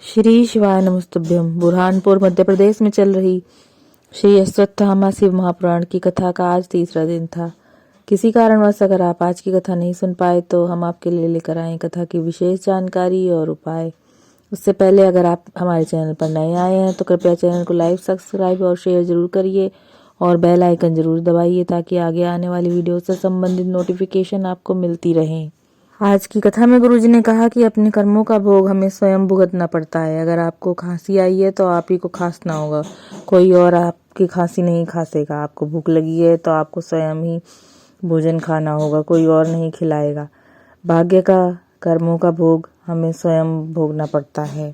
श्री शिवाय नमस्तुभ्यम। बुरहानपुर मध्य प्रदेश में चल रही श्री अश्वत्थामा शिव महापुराण की कथा का आज तीसरा दिन था। किसी कारणवश अगर आप आज की कथा नहीं सुन पाए तो हम आपके लिए लेकर आए कथा की विशेष जानकारी और उपाय। उससे पहले अगर आप हमारे चैनल पर नए आए हैं तो कृपया चैनल को लाइक, सब्सक्राइब और शेयर जरूर करिए और बेल आइकन जरूर दबाइए ताकि आगे आने वाली वीडियो से संबंधित नोटिफिकेशन आपको मिलती रहे। आज की कथा में गुरुजी ने कहा कि अपने कर्मों का भोग हमें स्वयं भुगतना पड़ता है। अगर आपको खांसी आई है तो आप ही को खांसना होगा, कोई और आपकी खांसी नहीं खांसेगा। आपको भूख लगी है तो आपको स्वयं ही भोजन खाना होगा, कोई और नहीं खिलाएगा। भाग्य का, कर्मों का भोग हमें स्वयं भोगना पड़ता है।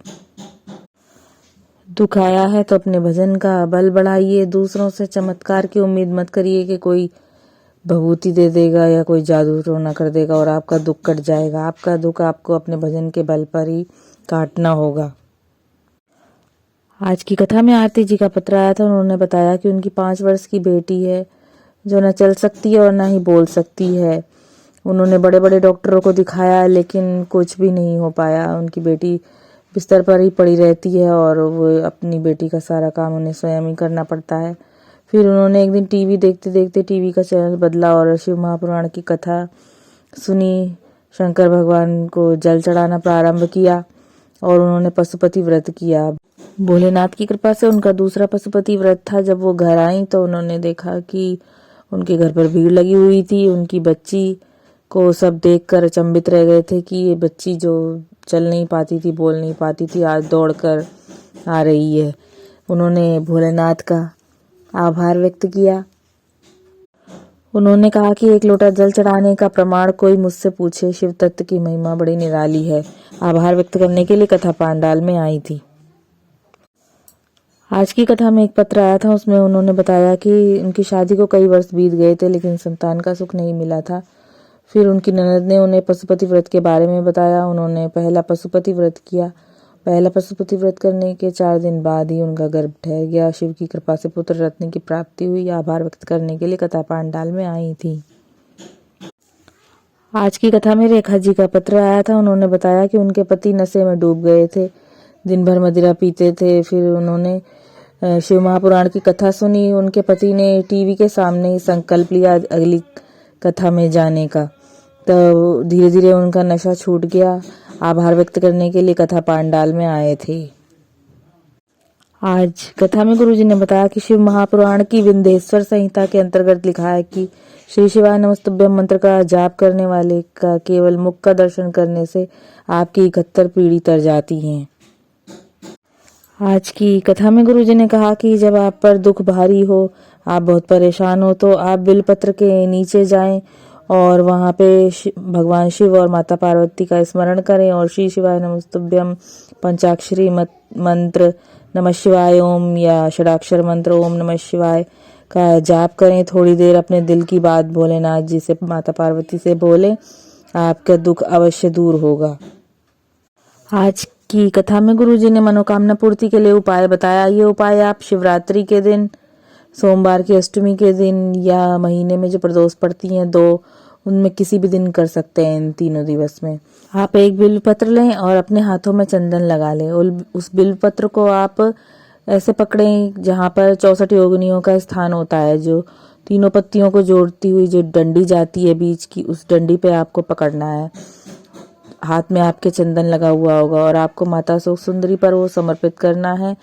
दुख आया है तो अपने भजन का बल बढ़ाइए। दूसरों से चमत्कार की उम्मीद मत करिए कि कोई भभूति दे देगा या कोई जादू टोना कर देगा और आपका दुख कट जाएगा। आपका दुख आपको अपने भजन के बल पर ही काटना होगा। आज की कथा में आरती जी का पत्र आया था। उन्होंने बताया कि उनकी 5 वर्ष की बेटी है जो न चल सकती है और न ही बोल सकती है। उन्होंने बड़े बड़े डॉक्टरों को दिखाया लेकिन कुछ भी नहीं हो पाया। उनकी बेटी बिस्तर पर ही पड़ी रहती है और वो अपनी बेटी का सारा काम उन्हें स्वयं ही करना पड़ता है। फिर उन्होंने एक दिन टीवी देखते देखते टीवी का चैनल बदला और शिव महापुराण की कथा सुनी। शंकर भगवान को जल चढ़ाना प्रारंभ किया और उन्होंने पशुपति व्रत किया। भोलेनाथ की कृपा से उनका दूसरा पशुपति व्रत था। जब वो घर आई तो उन्होंने देखा कि उनके घर पर भीड़ लगी हुई थी। उनकी बच्ची को सब देखकर अचंभित रह गए थे कि ये बच्ची जो चल नहीं पाती थी, बोल नहीं पाती थी, आज दौड़कर आ रही है। उन्होंने भोलेनाथ का आभार व्यक्त किया। उन्होंने कहा कि 1 लोटा जल चढ़ाने का प्रमाण कोई मुझसे पूछे। शिव तत्व की महिमा बड़ी निराली है। आभार व्यक्त करने के लिए कथा पांडाल में आई थी। आज की कथा में एक पत्र आया था। उसमें उन्होंने बताया कि उनकी शादी को कई वर्ष बीत गए थे लेकिन संतान का सुख नहीं मिला था। फिर उनकी ननद ने उन्हें पशुपति व्रत के बारे में बताया। उन्होंने पहला पशुपति व्रत किया। पहला पशुपति व्रत करने के 4 दिन बाद ही उनका गर्भ ठहर गया। शिव की कृपा से पुत्र रत्न की प्राप्ति हुई। आभार व्यक्त करने के लिए कथा पांडाल में आई थी। आज की कथा में रेखा जी का पत्र आया था। उन्होंने बताया कि उनके पति नशे में डूब गए थे, दिन भर मदिरा पीते थे। फिर उन्होंने शिव महापुराण की कथा सुनी। उनके पति ने टीवी के सामने ही संकल्प लिया अगली कथा में जाने का। तो धीरे धीरे उनका नशा छूट गया। आभार व्यक्त करने के लिए कथा पांडाल में आए थे। आज कथा में गुरुजी ने बताया कि शिव महापुराण की विंध्येश्वर संहिता के अंतर्गत लिखा है कि श्री शिवाय नमस्तुभ्यम मंत्र का जाप करने वाले का केवल मुख का दर्शन करने से आपकी 71 पीढ़ी तर जाती हैं। आज की कथा में गुरुजी ने कहा कि जब आप पर दुख भारी हो, आप बहुत परेशान हो तो आप बिलपत्र के नीचे जाएं और वहां पे भगवान शिव और माता पार्वती का स्मरण करें और श्री शिवाय नमस्तुभ्यम पंचाक्षरी मंत्र नमः शिवाय ओम या षडाक्षर मंत्र ओम नमः शिवाय का जाप करें। थोड़ी देर अपने दिल की बात भोलेनाथ जी से, माता पार्वती से बोलें, आपका दुख अवश्य दूर होगा। आज की कथा में गुरुजी ने मनोकामना पूर्ति के लिए उपाय बताया। ये उपाय आप शिवरात्रि के दिन, सोमवार की अष्टमी के दिन या महीने में जो प्रदोष पड़ती हैं 2, उनमें किसी भी दिन कर सकते हैं। इन तीनों दिवस में आप एक बिल्वपत्र लें और अपने हाथों में चंदन लगा लें। उस बिल्वपत्र को आप ऐसे पकड़ें जहां पर 64 योगिनियों का स्थान होता है। जो तीनों पत्तियों को जोड़ती हुई जो डंडी जाती है बीच की, उस डंडी पे आपको पकड़ना है। हाथ में आपके चंदन लगा हुआ होगा और आपको माता शोक सुंदरी पर वो समर्पित करना है।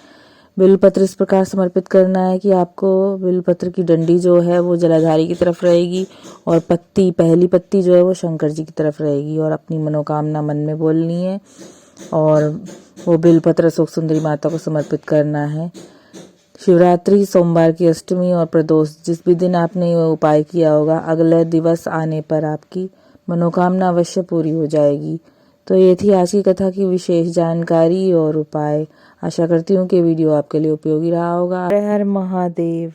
बिल्वपत्र इस प्रकार समर्पित करना है कि आपको बिल्वपत्र की डंडी जो है वो जलाधारी की तरफ रहेगी और पहली पत्ती जो है वो शंकर जी की तरफ रहेगी और अपनी मनोकामना मन में बोलनी है और वो बिल्वपत्र शोक सुंदरी माता को समर्पित करना है। शिवरात्रि, सोमवार की अष्टमी और प्रदोष जिस भी दिन आपने ये उपाय किया होगा, अगले दिवस आने पर आपकी मनोकामना अवश्य पूरी हो जाएगी। तो ये थी आज की कथा की विशेष जानकारी और उपाय। आशा करती हूँ कि वीडियो आपके लिए उपयोगी रहा होगा। हर हर महादेव।